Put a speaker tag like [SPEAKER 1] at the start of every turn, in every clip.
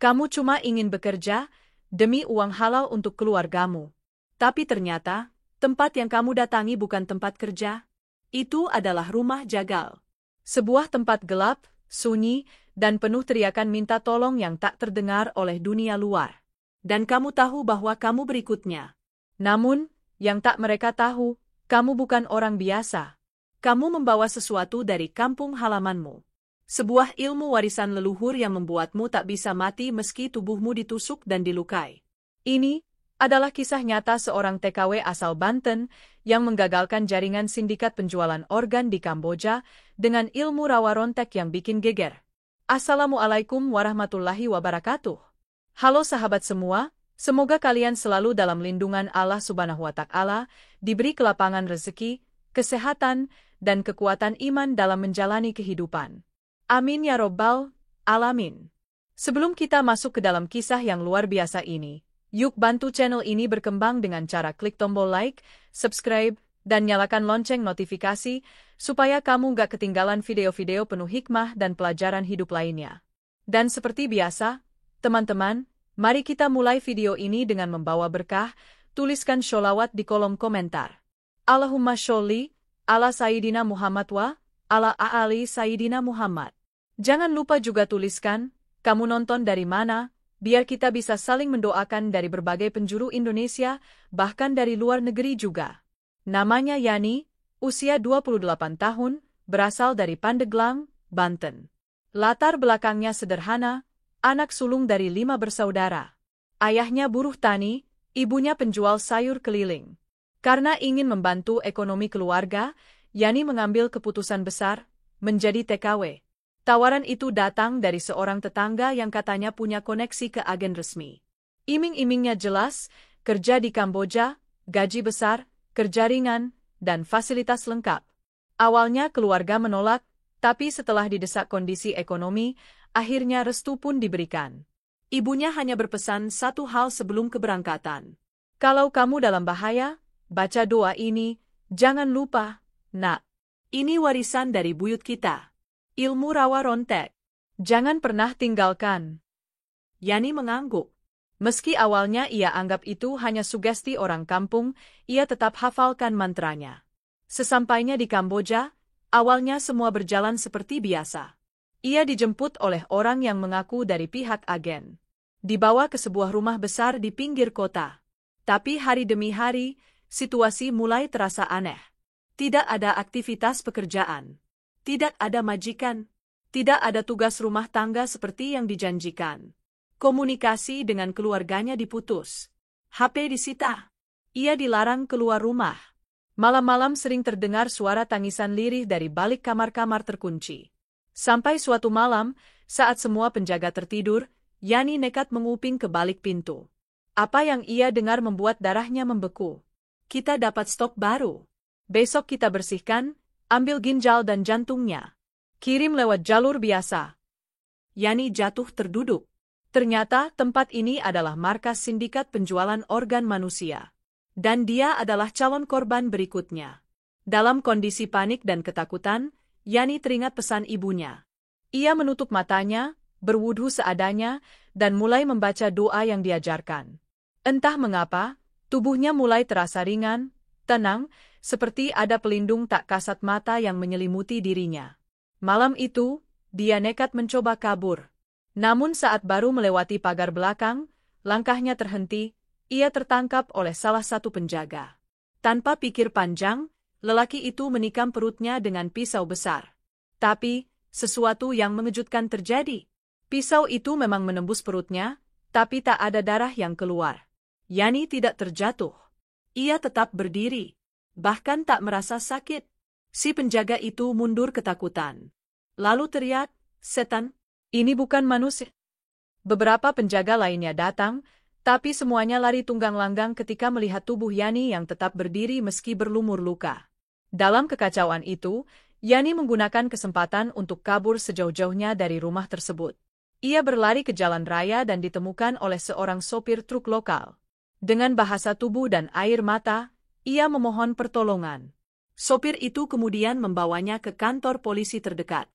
[SPEAKER 1] Kamu cuma ingin bekerja demi uang halal untuk keluargamu. Tapi ternyata, tempat yang kamu datangi bukan tempat kerja. Itu adalah rumah jagal. Sebuah tempat gelap, sunyi, dan penuh teriakan minta tolong yang tak terdengar oleh dunia luar. Dan kamu tahu bahwa kamu berikutnya. Namun, yang tak mereka tahu, kamu bukan orang biasa. Kamu membawa sesuatu dari kampung halamanmu. Sebuah ilmu warisan leluhur yang membuatmu tak bisa mati meski tubuhmu ditusuk dan dilukai. Ini adalah kisah nyata seorang TKW asal Banten yang menggagalkan jaringan sindikat penjualan organ di Kamboja dengan ilmu rawa rontek yang bikin geger. Assalamualaikum warahmatullahi wabarakatuh. Halo sahabat semua, semoga kalian selalu dalam lindungan Allah Subhanahu wa Ta'ala, diberi kelapangan rezeki, kesehatan, dan kekuatan iman dalam menjalani kehidupan. Amin ya Robbal Alamin. Sebelum kita masuk ke dalam kisah yang luar biasa ini, yuk bantu channel ini berkembang dengan cara klik tombol like, subscribe, dan nyalakan lonceng notifikasi, supaya kamu gak ketinggalan video-video penuh hikmah dan pelajaran hidup lainnya. Dan seperti biasa, teman-teman, mari kita mulai video ini dengan membawa berkah. Tuliskan sholawat di kolom komentar. Allahumma sholli ala Sayyidina Muhammad wa ala a'ali Sayyidina Muhammad. Jangan lupa juga tuliskan, kamu nonton dari mana, biar kita bisa saling mendoakan dari berbagai penjuru Indonesia, bahkan dari luar negeri juga. Namanya Yani, usia 28 tahun, berasal dari Pandeglang, Banten. Latar belakangnya sederhana, anak sulung dari 5 bersaudara. Ayahnya buruh tani, ibunya penjual sayur keliling. Karena ingin membantu ekonomi keluarga, Yani mengambil keputusan besar, menjadi TKW. Tawaran itu datang dari seorang tetangga yang katanya punya koneksi ke agen resmi. Iming-imingnya jelas, kerja di Kamboja, gaji besar, kerja ringan, dan fasilitas lengkap. Awalnya keluarga menolak, tapi setelah didesak kondisi ekonomi, akhirnya restu pun diberikan. Ibunya hanya berpesan satu hal sebelum keberangkatan. Kalau kamu dalam bahaya, baca doa ini, jangan lupa, nak. Ini warisan dari buyut kita. Ilmu rawa rontek. Jangan pernah tinggalkan. Yani mengangguk. Meski awalnya ia anggap itu hanya sugesti orang kampung, ia tetap hafalkan mantranya. Sesampainya di Kamboja, awalnya semua berjalan seperti biasa. Ia dijemput oleh orang yang mengaku dari pihak agen. Dibawa ke sebuah rumah besar di pinggir kota. Tapi hari demi hari, situasi mulai terasa aneh. Tidak ada aktivitas pekerjaan. Tidak ada majikan. Tidak ada tugas rumah tangga seperti yang dijanjikan. Komunikasi dengan keluarganya diputus. HP disita. Ia dilarang keluar rumah. Malam-malam sering terdengar suara tangisan lirih dari balik kamar-kamar terkunci. Sampai suatu malam, saat semua penjaga tertidur, Yani nekat menguping ke balik pintu. Apa yang ia dengar membuat darahnya membeku. Kita dapat stok baru. Besok kita bersihkan, ambil ginjal dan jantungnya. Kirim lewat jalur biasa. Yani jatuh terduduk. Ternyata tempat ini adalah markas sindikat penjualan organ manusia. Dan dia adalah calon korban berikutnya. Dalam kondisi panik dan ketakutan, Yani teringat pesan ibunya. Ia menutup matanya, berwudhu seadanya, dan mulai membaca doa yang diajarkan. Entah mengapa, tubuhnya mulai terasa ringan, tenang, seperti ada pelindung tak kasat mata yang menyelimuti dirinya. Malam itu, dia nekat mencoba kabur. Namun saat baru melewati pagar belakang, langkahnya terhenti, ia tertangkap oleh salah satu penjaga. Tanpa pikir panjang, lelaki itu menikam perutnya dengan pisau besar. Tapi, sesuatu yang mengejutkan terjadi. Pisau itu memang menembus perutnya, tapi tak ada darah yang keluar. Yani tidak terjatuh. Ia tetap berdiri. Bahkan tak merasa sakit. Si penjaga itu mundur ketakutan. Lalu teriak, "Setan, ini bukan manusia." Beberapa penjaga lainnya datang, tapi semuanya lari tunggang-langgang ketika melihat tubuh Yani yang tetap berdiri meski berlumur luka. Dalam kekacauan itu, Yani menggunakan kesempatan untuk kabur sejauh-jauhnya dari rumah tersebut. Ia berlari ke jalan raya dan ditemukan oleh seorang sopir truk lokal. Dengan bahasa tubuh dan air mata, ia memohon pertolongan. Sopir itu kemudian membawanya ke kantor polisi terdekat.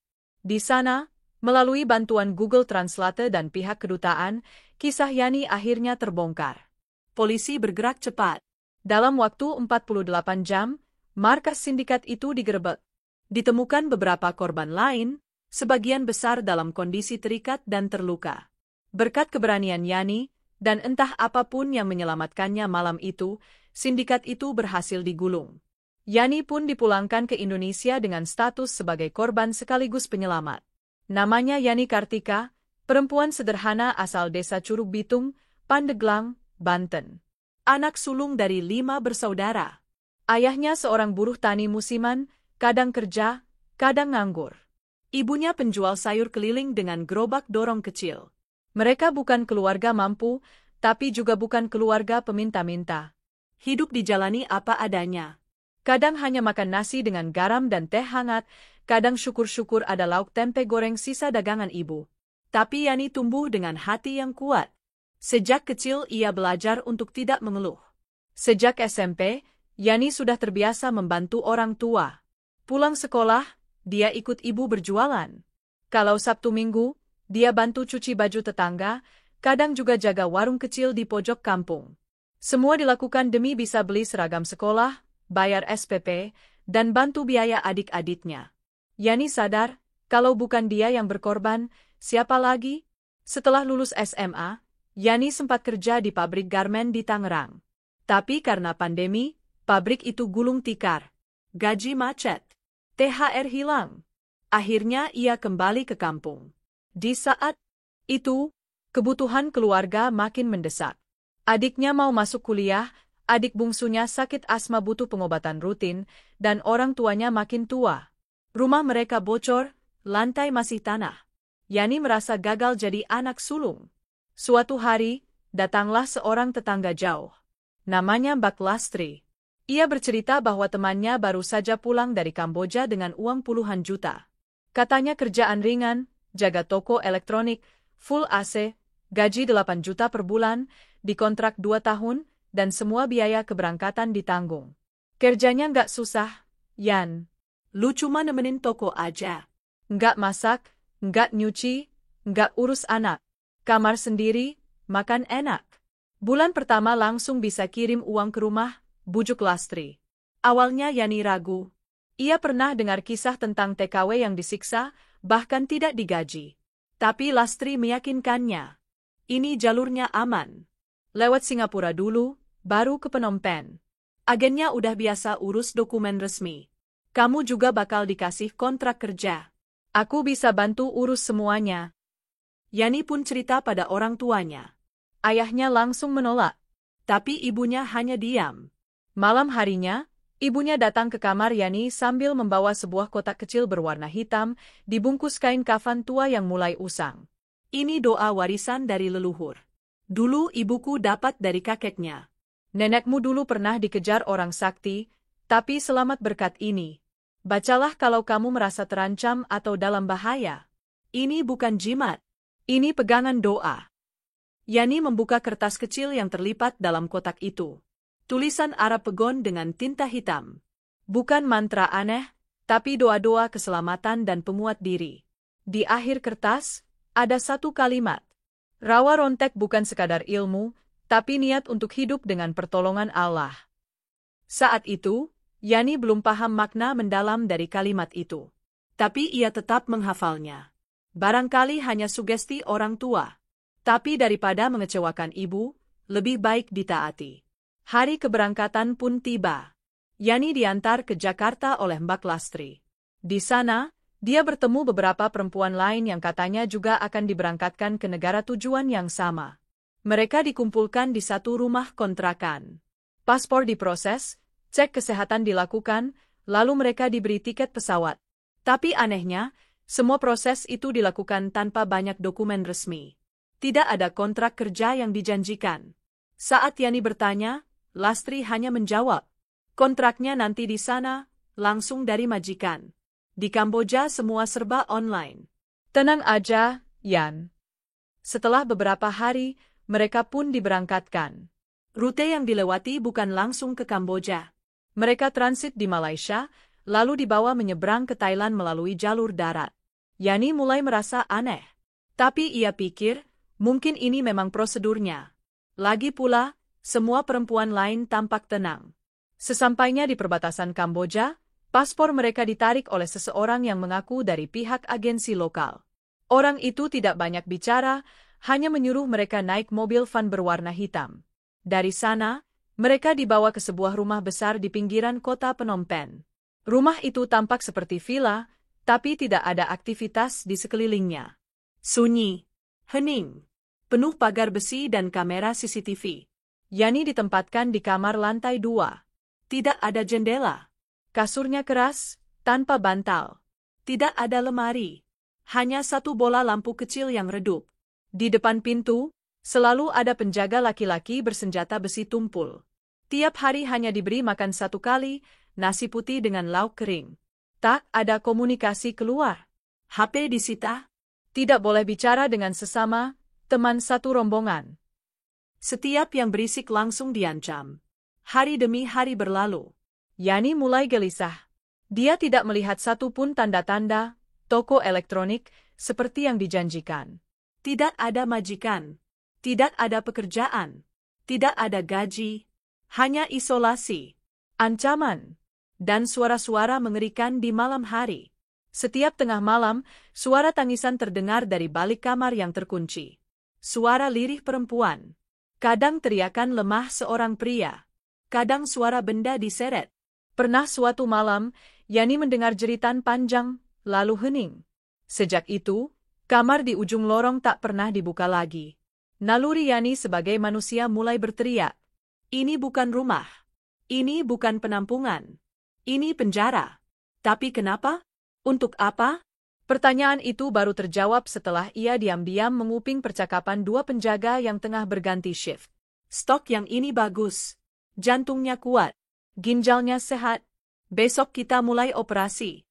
[SPEAKER 1] Di sana, Melalui bantuan Google Translate dan pihak kedutaan, kisah Yani akhirnya terbongkar. Polisi bergerak cepat. Dalam waktu 48 jam, markas sindikat itu digerebek. Ditemukan beberapa korban lain, sebagian besar dalam kondisi terikat dan terluka. Berkat keberanian Yani, dan entah apapun yang menyelamatkannya malam itu, sindikat itu berhasil digulung. Yani pun dipulangkan ke Indonesia dengan status sebagai korban sekaligus penyelamat. Namanya Yani Kartika, perempuan sederhana asal desa Curug Bitung, Pandeglang, Banten. Anak sulung dari 5 bersaudara. Ayahnya seorang buruh tani musiman, kadang kerja, kadang nganggur. Ibunya penjual sayur keliling dengan gerobak dorong kecil. Mereka bukan keluarga mampu, tapi juga bukan keluarga peminta-minta. Hidup dijalani apa adanya. Kadang hanya makan nasi dengan garam dan teh hangat, kadang syukur-syukur ada lauk tempe goreng sisa dagangan ibu. Tapi Yani tumbuh dengan hati yang kuat. Sejak kecil ia belajar untuk tidak mengeluh. Sejak SMP, Yani sudah terbiasa membantu orang tua. Pulang sekolah, dia ikut ibu berjualan. Kalau Sabtu Minggu, dia bantu cuci baju tetangga, kadang juga jaga warung kecil di pojok kampung. Semua dilakukan demi bisa beli seragam sekolah, bayar SPP, dan bantu biaya adik-adiknya. Yani sadar, kalau bukan dia yang berkorban, siapa lagi? Setelah lulus SMA, Yani sempat kerja di pabrik garmen di Tangerang. Tapi karena pandemi, pabrik itu gulung tikar. Gaji macet. THR hilang. Akhirnya ia kembali ke kampung. Di saat itu, kebutuhan keluarga makin mendesak. Adiknya mau masuk kuliah, adik bungsunya sakit asma butuh pengobatan rutin, dan orang tuanya makin tua. Rumah mereka bocor, lantai masih tanah. Yani merasa gagal jadi anak sulung. Suatu hari, datanglah seorang tetangga jauh. Namanya Mbak Lastri. Ia bercerita bahwa temannya baru saja pulang dari Kamboja dengan uang puluhan juta. Katanya kerjaan ringan, jaga toko elektronik, full AC, gaji 8 juta per bulan, dikontrak 2 tahun, dan semua biaya keberangkatan ditanggung. Kerjanya nggak susah, Yan. Lu cuma nemenin toko aja. Nggak masak, nggak nyuci, nggak urus anak. Kamar sendiri, makan enak. Bulan pertama langsung bisa kirim uang ke rumah, bujuk Lastri. Awalnya Yani ragu. Ia pernah dengar kisah tentang TKW yang disiksa, bahkan tidak digaji. Tapi Lastri meyakinkannya. Ini jalurnya aman. Lewat Singapura dulu, baru ke Phnom Penh. Agennya udah biasa urus dokumen resmi. Kamu juga bakal dikasih kontrak kerja. Aku bisa bantu urus semuanya. Yani pun cerita pada orang tuanya. Ayahnya langsung menolak. Tapi ibunya hanya diam. Malam harinya, ibunya datang ke kamar Yani sambil membawa sebuah kotak kecil berwarna hitam, dibungkus kain kafan tua yang mulai usang. Ini doa warisan dari leluhur. Dulu ibuku dapat dari kakeknya. Nenekmu dulu pernah dikejar orang sakti, tapi selamat berkat ini. Bacalah kalau kamu merasa terancam atau dalam bahaya. Ini bukan jimat. Ini pegangan doa. Yani membuka kertas kecil yang terlipat dalam kotak itu. Tulisan Arab pegon dengan tinta hitam. Bukan mantra aneh, tapi doa-doa keselamatan dan penguat diri. Di akhir kertas, ada satu kalimat. Rawa rontek bukan sekadar ilmu, tapi niat untuk hidup dengan pertolongan Allah. Saat itu, Yani belum paham makna mendalam dari kalimat itu. Tapi ia tetap menghafalnya. Barangkali hanya sugesti orang tua. Tapi daripada mengecewakan ibu, lebih baik ditaati. Hari keberangkatan pun tiba. Yani diantar ke Jakarta oleh Mbak Lastri. Di sana, dia bertemu beberapa perempuan lain yang katanya juga akan diberangkatkan ke negara tujuan yang sama. Mereka dikumpulkan di satu rumah kontrakan. Paspor diproses, cek kesehatan dilakukan, lalu mereka diberi tiket pesawat. Tapi anehnya, semua proses itu dilakukan tanpa banyak dokumen resmi. Tidak ada kontrak kerja yang dijanjikan. Saat Yani bertanya, Lastri hanya menjawab, kontraknya nanti di sana, langsung dari majikan. Di Kamboja semua serba online. Tenang aja, Yan. Setelah beberapa hari, mereka pun diberangkatkan. Rute yang dilewati bukan langsung ke Kamboja. Mereka transit di Malaysia, lalu dibawa menyeberang ke Thailand melalui jalur darat. Yani mulai merasa aneh. Tapi ia pikir, mungkin ini memang prosedurnya. Lagi pula, semua perempuan lain tampak tenang. Sesampainya di perbatasan Kamboja, paspor mereka ditarik oleh seseorang yang mengaku dari pihak agensi lokal. Orang itu tidak banyak bicara, hanya menyuruh mereka naik mobil van berwarna hitam. Dari sana, mereka dibawa ke sebuah rumah besar di pinggiran kota Phnom Penh. Rumah itu tampak seperti villa, tapi tidak ada aktivitas di sekelilingnya. Sunyi, hening, penuh pagar besi dan kamera CCTV. Yani ditempatkan di kamar lantai 2. Tidak ada jendela. Kasurnya keras, tanpa bantal. Tidak ada lemari. Hanya satu bola lampu kecil yang redup. Di depan pintu, selalu ada penjaga laki-laki bersenjata besi tumpul. Tiap hari hanya diberi makan 1 kali, nasi putih dengan lauk kering. Tak ada komunikasi keluar. HP disita. Tidak boleh bicara dengan sesama, teman satu rombongan. Setiap yang berisik langsung diancam. Hari demi hari berlalu. Yani mulai gelisah. Dia tidak melihat satupun tanda-tanda toko elektronik seperti yang dijanjikan. Tidak ada majikan. Tidak ada pekerjaan. Tidak ada gaji. Hanya isolasi. Ancaman. Dan suara-suara mengerikan di malam hari. Setiap tengah malam, suara tangisan terdengar dari balik kamar yang terkunci. Suara lirih perempuan. Kadang teriakan lemah seorang pria. Kadang suara benda diseret. Pernah suatu malam, Yani mendengar jeritan panjang, lalu hening. Sejak itu, kamar di ujung lorong tak pernah dibuka lagi. Naluri Yani sebagai manusia mulai berteriak. Ini bukan rumah. Ini bukan penampungan. Ini penjara. Tapi kenapa? Untuk apa? Pertanyaan itu baru terjawab setelah ia diam-diam menguping percakapan 2 penjaga yang tengah berganti shift. Stok yang ini bagus. Jantungnya kuat. Ginjalnya sehat. Besok kita mulai operasi.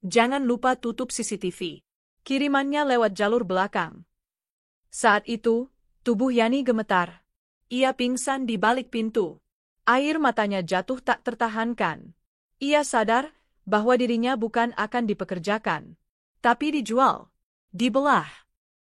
[SPEAKER 1] Jangan lupa tutup CCTV. Kirimannya lewat jalur belakang. Saat itu, tubuh Yani gemetar. Ia pingsan di balik pintu. Air matanya jatuh tak tertahankan. Ia sadar bahwa dirinya bukan akan dipekerjakan, tapi dijual, dibelah,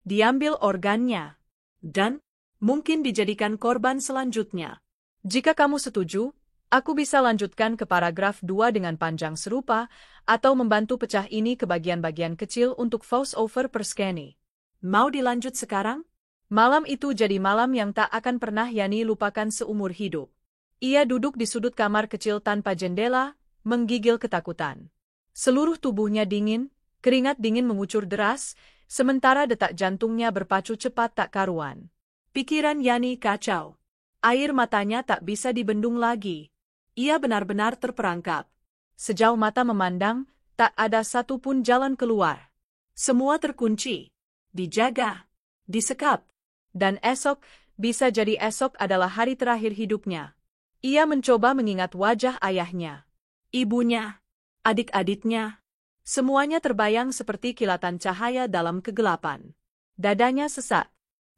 [SPEAKER 1] diambil organnya, dan mungkin dijadikan korban selanjutnya. Jika kamu setuju, aku bisa lanjutkan ke paragraf 2 dengan panjang serupa, atau membantu pecah ini ke bagian-bagian kecil untuk voice-over per skene. Mau dilanjut sekarang? Malam itu jadi malam yang tak akan pernah Yani lupakan seumur hidup. Ia duduk di sudut kamar kecil tanpa jendela, menggigil ketakutan. Seluruh tubuhnya dingin, keringat dingin mengucur deras, sementara detak jantungnya berpacu cepat tak karuan. Pikiran Yani kacau. Air matanya tak bisa dibendung lagi. Ia benar-benar terperangkap. Sejauh mata memandang, tak ada satupun jalan keluar. Semua terkunci, dijaga, disekap. Dan esok, bisa jadi esok adalah hari terakhir hidupnya. Ia mencoba mengingat wajah ayahnya. Ibunya, adik-adiknya, semuanya terbayang seperti kilatan cahaya dalam kegelapan. Dadanya sesak,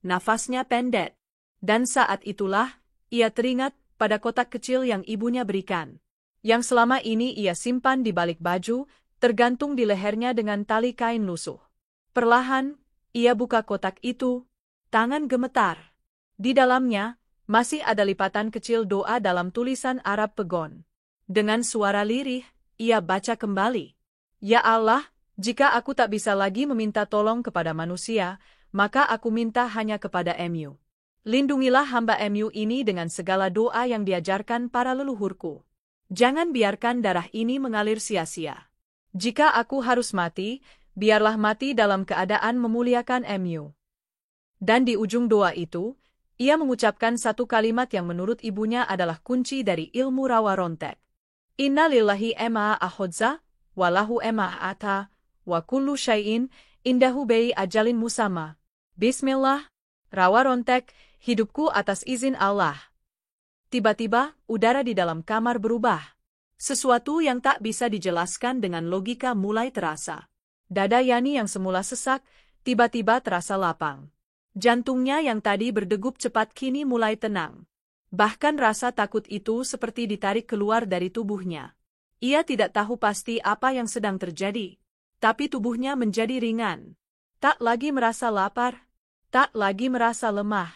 [SPEAKER 1] nafasnya pendek, dan saat itulah ia teringat pada kotak kecil yang ibunya berikan, yang selama ini ia simpan di balik baju, tergantung di lehernya dengan tali kain lusuh. Perlahan, ia buka kotak itu, tangan gemetar. Di dalamnya, masih ada lipatan kecil doa dalam tulisan Arab pegon. Dengan suara lirih, ia baca kembali. Ya Allah, jika aku tak bisa lagi meminta tolong kepada manusia, maka aku minta hanya kepada MU. Lindungilah hamba MU ini dengan segala doa yang diajarkan para leluhurku. Jangan biarkan darah ini mengalir sia-sia. Jika aku harus mati, biarlah mati dalam keadaan memuliakan MU. Dan di ujung doa itu, ia mengucapkan satu kalimat yang menurut ibunya adalah kunci dari ilmu rawa rontek. Inna lillahi ema ahodza, walahu ema ata, wa kullu syai'in, indahu bei ajalin musama. Bismillah, rawa rontek, hidupku atas izin Allah. Tiba-tiba, udara di dalam kamar berubah. Sesuatu yang tak bisa dijelaskan dengan logika mulai terasa. Dada Yani yang semula sesak, tiba-tiba terasa lapang. Jantungnya yang tadi berdegup cepat kini mulai tenang. Bahkan rasa takut itu seperti ditarik keluar dari tubuhnya. Ia tidak tahu pasti apa yang sedang terjadi. Tapi tubuhnya menjadi ringan. Tak lagi merasa lapar, tak lagi merasa lemah.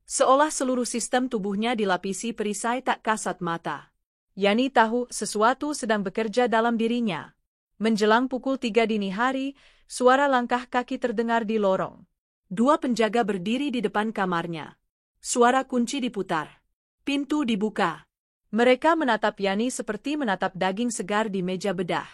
[SPEAKER 1] Seolah seluruh sistem tubuhnya dilapisi perisai tak kasat mata. Yani tahu sesuatu sedang bekerja dalam dirinya. Menjelang pukul 3 dini hari, suara langkah kaki terdengar di lorong. 2 penjaga berdiri di depan kamarnya. Suara kunci diputar. Pintu dibuka. Mereka menatap Yani seperti menatap daging segar di meja bedah.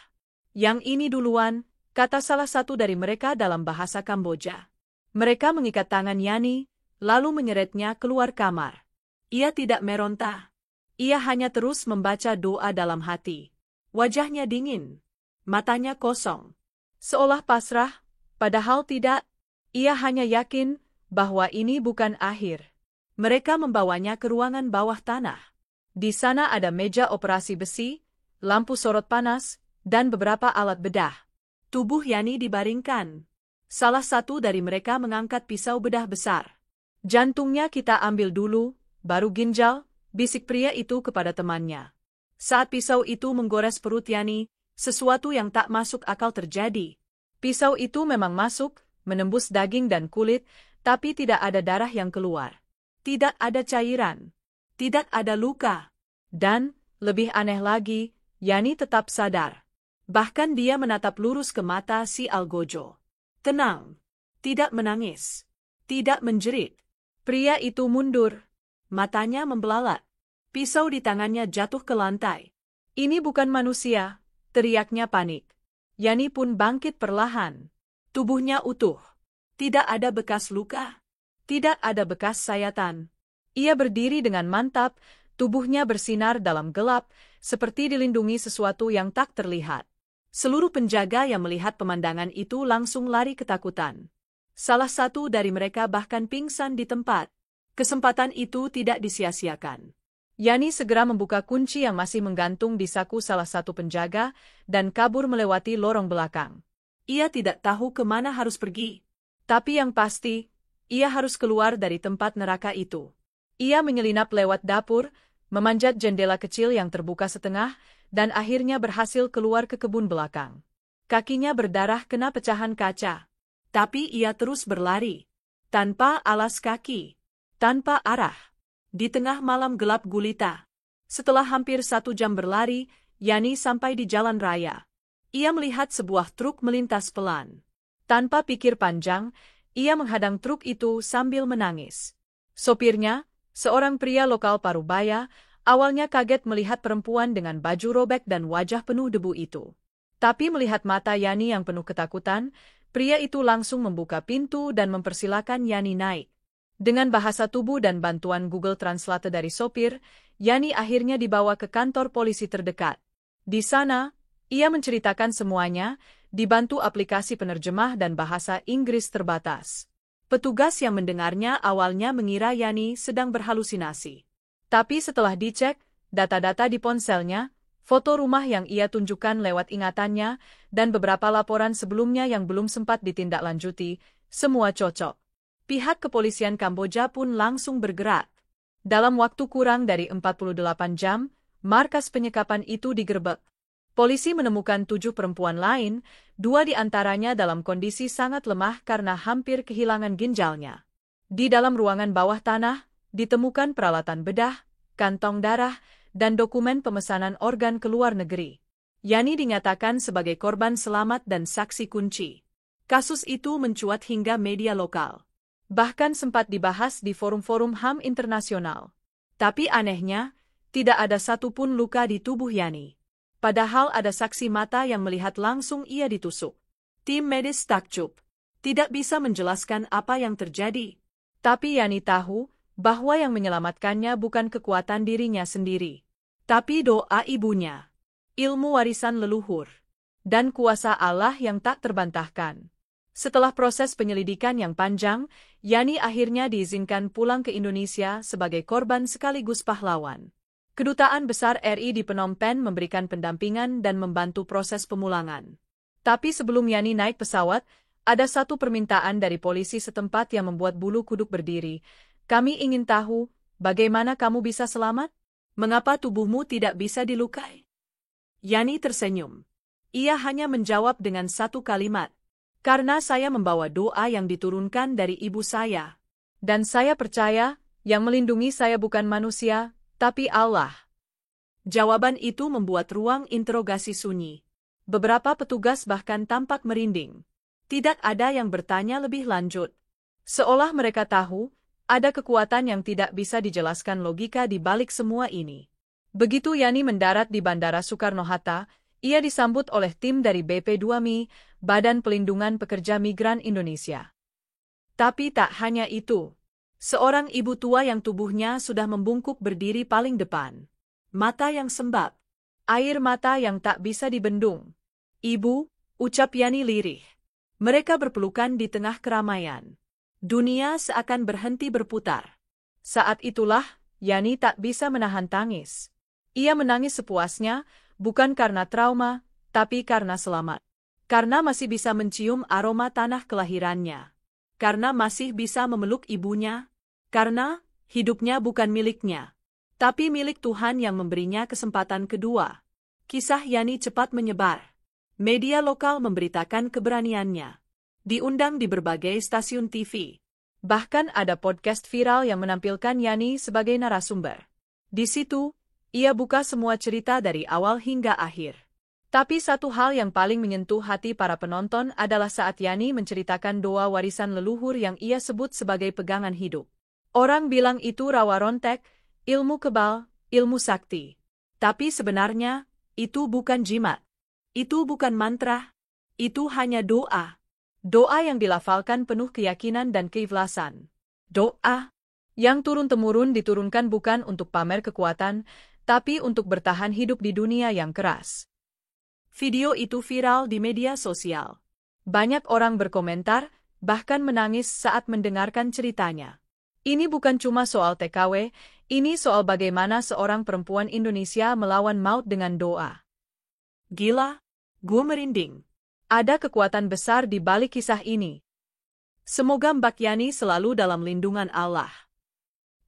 [SPEAKER 1] Yang ini duluan, kata salah satu dari mereka dalam bahasa Kamboja. Mereka mengikat tangan Yani, lalu menyeretnya keluar kamar. Ia tidak meronta. Ia hanya terus membaca doa dalam hati. Wajahnya dingin. Matanya kosong. Seolah pasrah, padahal tidak. Ia hanya yakin bahwa ini bukan akhir. Mereka membawanya ke ruangan bawah tanah. Di sana ada meja operasi besi, lampu sorot panas, dan beberapa alat bedah. Tubuh Yani dibaringkan. Salah satu dari mereka mengangkat pisau bedah besar. Jantungnya kita ambil dulu, baru ginjal, bisik pria itu kepada temannya. Saat pisau itu menggores perut Yani, sesuatu yang tak masuk akal terjadi. Pisau itu memang masuk, menembus daging dan kulit, tapi tidak ada darah yang keluar. Tidak ada cairan. Tidak ada luka. Dan, lebih aneh lagi, Yani tetap sadar. Bahkan dia menatap lurus ke mata si Algojo. Tenang. Tidak menangis. Tidak menjerit. Pria itu mundur. Matanya membelalak. Pisau di tangannya jatuh ke lantai. Ini bukan manusia, teriaknya panik. Yani pun bangkit perlahan. Tubuhnya utuh. Tidak ada bekas luka. Tidak ada bekas sayatan. Ia berdiri dengan mantap, tubuhnya bersinar dalam gelap, seperti dilindungi sesuatu yang tak terlihat. Seluruh penjaga yang melihat pemandangan itu langsung lari ketakutan. Salah satu dari mereka bahkan pingsan di tempat. Kesempatan itu tidak disia-siakan. Yani segera membuka kunci yang masih menggantung di saku salah satu penjaga dan kabur melewati lorong belakang. Ia tidak tahu kemana harus pergi. Tapi yang pasti, ia harus keluar dari tempat neraka itu. Ia menyelinap lewat dapur, memanjat jendela kecil yang terbuka setengah, dan akhirnya berhasil keluar ke kebun belakang. Kakinya berdarah kena pecahan kaca. Tapi ia terus berlari. Tanpa alas kaki. Tanpa arah. Di tengah malam gelap gulita. Setelah hampir 1 jam berlari, Yani sampai di jalan raya. Ia melihat sebuah truk melintas pelan. Tanpa pikir panjang, ia menghadang truk itu sambil menangis. Sopirnya, seorang pria lokal Parubaya, awalnya kaget melihat perempuan dengan baju robek dan wajah penuh debu itu. Tapi melihat mata Yani yang penuh ketakutan, pria itu langsung membuka pintu dan mempersilakan Yani naik. Dengan bahasa tubuh dan bantuan Google Translate dari sopir, Yani akhirnya dibawa ke kantor polisi terdekat. Di sana, ia menceritakan semuanya, dibantu aplikasi penerjemah dan bahasa Inggris terbatas. Petugas yang mendengarnya awalnya mengira Yani sedang berhalusinasi. Tapi setelah dicek, data-data di ponselnya, foto rumah yang ia tunjukkan lewat ingatannya, dan beberapa laporan sebelumnya yang belum sempat ditindaklanjuti, semua cocok. Pihak kepolisian Kamboja pun langsung bergerak. Dalam waktu kurang dari 48 jam, markas penyekapan itu digerebek. Polisi menemukan 7 perempuan lain, 2 di antaranya dalam kondisi sangat lemah karena hampir kehilangan ginjalnya. Di dalam ruangan bawah tanah, ditemukan peralatan bedah, kantong darah, dan dokumen pemesanan organ ke luar negeri. Yani dinyatakan sebagai korban selamat dan saksi kunci. Kasus itu mencuat hingga media lokal. Bahkan sempat dibahas di forum-forum HAM internasional. Tapi anehnya, tidak ada satupun luka di tubuh Yani. Padahal ada saksi mata yang melihat langsung ia ditusuk. Tim medis takjub. Tidak bisa menjelaskan apa yang terjadi. Tapi Yani tahu bahwa yang menyelamatkannya bukan kekuatan dirinya sendiri. Tapi doa ibunya. Ilmu warisan leluhur. Dan kuasa Allah yang tak terbantahkan. Setelah proses penyelidikan yang panjang, Yani akhirnya diizinkan pulang ke Indonesia sebagai korban sekaligus pahlawan. Kedutaan Besar RI di Phnom Penh memberikan pendampingan dan membantu proses pemulangan. Tapi sebelum Yani naik pesawat, ada satu permintaan dari polisi setempat yang membuat bulu kuduk berdiri. Kami ingin tahu, bagaimana kamu bisa selamat? Mengapa tubuhmu tidak bisa dilukai? Yani tersenyum. Ia hanya menjawab dengan satu kalimat. Karena saya membawa doa yang diturunkan dari ibu saya. Dan saya percaya, yang melindungi saya bukan manusia, tapi Allah. Jawaban itu membuat ruang interogasi sunyi. Beberapa petugas bahkan tampak merinding. Tidak ada yang bertanya lebih lanjut. Seolah mereka tahu, ada kekuatan yang tidak bisa dijelaskan logika di balik semua ini. Begitu Yani mendarat di Bandara Soekarno-Hatta, ia disambut oleh tim dari BP2MI, Badan Pelindungan Pekerja Migran Indonesia. Tapi tak hanya itu. Seorang ibu tua yang tubuhnya sudah membungkuk berdiri paling depan. Mata yang sembab. Air mata yang tak bisa dibendung. Ibu, ucap Yani lirih. Mereka berpelukan di tengah keramaian. Dunia seakan berhenti berputar. Saat itulah, Yani tak bisa menahan tangis. Ia menangis sepuasnya, bukan karena trauma, tapi karena selamat. Karena masih bisa mencium aroma tanah kelahirannya. Karena masih bisa memeluk ibunya. Karena hidupnya bukan miliknya, tapi milik Tuhan yang memberinya kesempatan kedua. Kisah Yani cepat menyebar. Media lokal memberitakan keberaniannya. Diundang di berbagai stasiun TV. Bahkan ada podcast viral yang menampilkan Yani sebagai narasumber. Di situ, ia buka semua cerita dari awal hingga akhir. Tapi satu hal yang paling menyentuh hati para penonton adalah saat Yani menceritakan doa warisan leluhur yang ia sebut sebagai pegangan hidup. Orang bilang itu rawa rontek, ilmu kebal, ilmu sakti. Tapi sebenarnya, itu bukan jimat. Itu bukan mantra. Itu hanya doa. Doa yang dilafalkan penuh keyakinan dan keikhlasan. Doa yang turun-temurun diturunkan bukan untuk pamer kekuatan, tapi untuk bertahan hidup di dunia yang keras. Video itu viral di media sosial. Banyak orang berkomentar, bahkan menangis saat mendengarkan ceritanya. Ini bukan cuma soal TKW, ini soal bagaimana seorang perempuan Indonesia melawan maut dengan doa. Gila, gue merinding. Ada kekuatan besar di balik kisah ini. Semoga Mbak Yani selalu dalam lindungan Allah.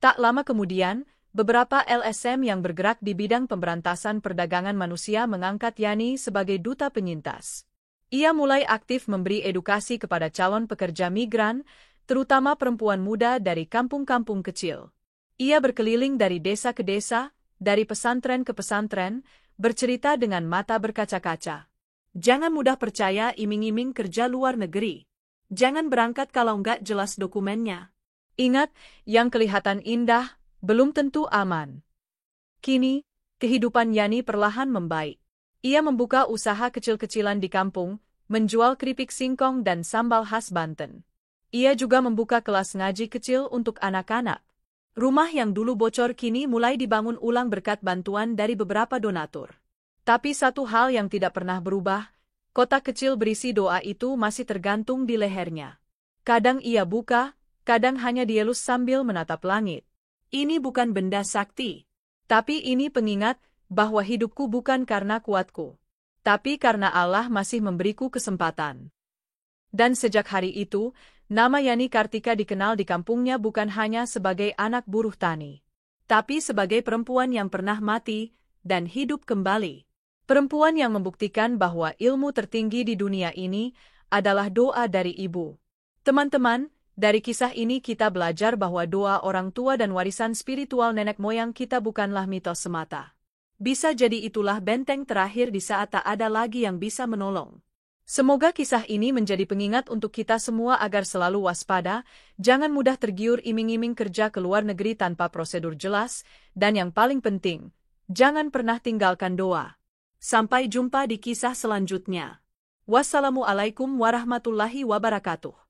[SPEAKER 1] Tak lama kemudian, beberapa LSM yang bergerak di bidang pemberantasan perdagangan manusia mengangkat Yani sebagai duta penyintas. Ia mulai aktif memberi edukasi kepada calon pekerja migran, terutama perempuan muda dari kampung-kampung kecil. Ia berkeliling dari desa ke desa, dari pesantren ke pesantren, bercerita dengan mata berkaca-kaca. Jangan mudah percaya iming-iming kerja luar negeri. Jangan berangkat kalau nggak jelas dokumennya. Ingat, yang kelihatan indah, belum tentu aman. Kini, kehidupan Yani perlahan membaik. Ia membuka usaha kecil-kecilan di kampung, menjual keripik singkong dan sambal khas Banten. Ia juga membuka kelas ngaji kecil untuk anak-anak. Rumah yang dulu bocor kini mulai dibangun ulang berkat bantuan dari beberapa donatur. Tapi satu hal yang tidak pernah berubah, kotak kecil berisi doa itu masih tergantung di lehernya. Kadang ia buka, kadang hanya dielus sambil menatap langit. Ini bukan benda sakti. Tapi ini pengingat bahwa hidupku bukan karena kuatku. Tapi karena Allah masih memberiku kesempatan. Dan sejak hari itu, nama Yani Kartika dikenal di kampungnya bukan hanya sebagai anak buruh tani, tapi sebagai perempuan yang pernah mati dan hidup kembali. Perempuan yang membuktikan bahwa ilmu tertinggi di dunia ini adalah doa dari ibu. Teman-teman, dari kisah ini kita belajar bahwa doa orang tua dan warisan spiritual nenek moyang kita bukanlah mitos semata. Bisa jadi itulah benteng terakhir di saat tak ada lagi yang bisa menolong. Semoga kisah ini menjadi pengingat untuk kita semua agar selalu waspada, jangan mudah tergiur iming-iming kerja ke luar negeri tanpa prosedur jelas, dan yang paling penting, jangan pernah tinggalkan doa. Sampai jumpa di kisah selanjutnya. Wassalamualaikum warahmatullahi wabarakatuh.